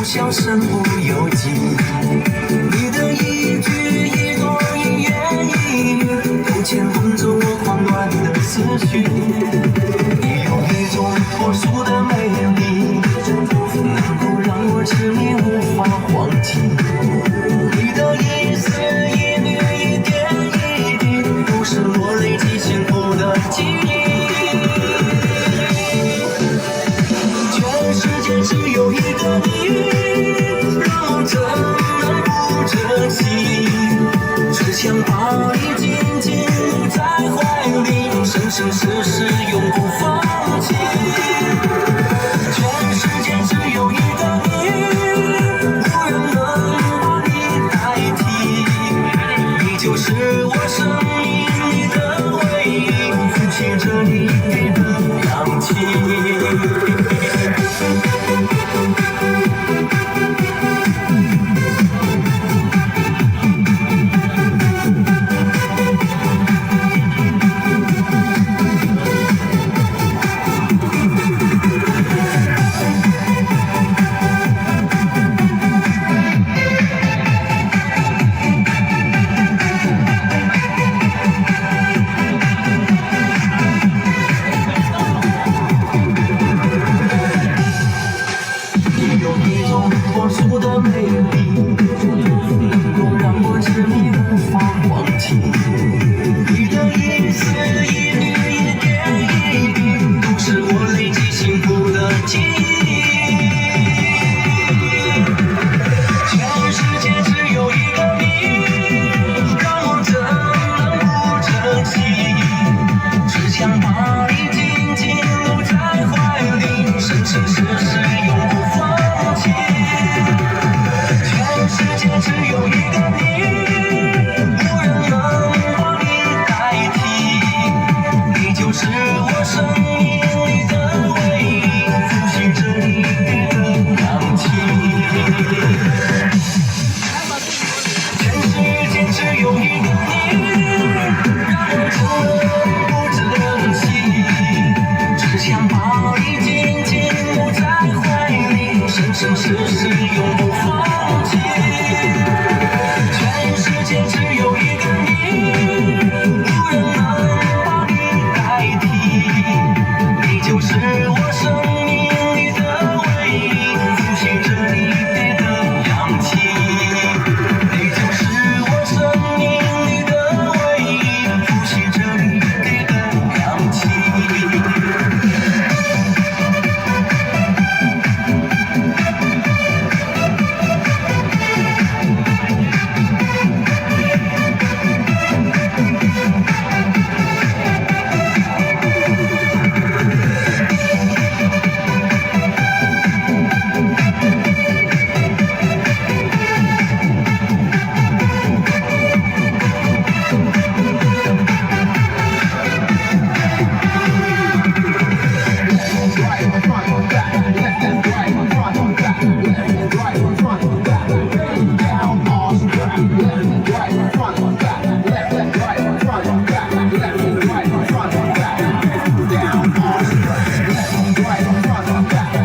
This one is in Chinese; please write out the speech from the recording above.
笑身不由己，你的一句一动一言一语，都牵动着我狂乱的思绪。你有一种脱俗的魅力，能够让我痴迷无法忘记。你的一丝一缕一点一滴，都是我累积幸福的记忆。全世界只有一个你。怎能不珍惜？只想把你紧紧搂在怀里，生生世世永不放弃。全世界只有一个你，无人能把你代替。你就是我生命里的唯一，呼吸着你给的氧气。脱俗的魅力，能够让我痴迷无法忘记。你的一丝一缕一点一滴，都是我累积幸福的记忆。全世界只有一个你，让我怎能不珍惜？只想把你紧紧搂在怀里，生生世世永不放弃。世界只有一个你，无人能把你代替。你就是我生命里的唯一，呼吸着你给的氧气。全世界只有一个你，让我怎不珍惜？只想把你紧紧搂在怀里，生生世世永不放弃。全世界只有一个你，无人能把你代替。你就是我生命里的唯一，呼吸着你给的氧气。你就是我生命里的唯一，呼吸着你给的氧气。来，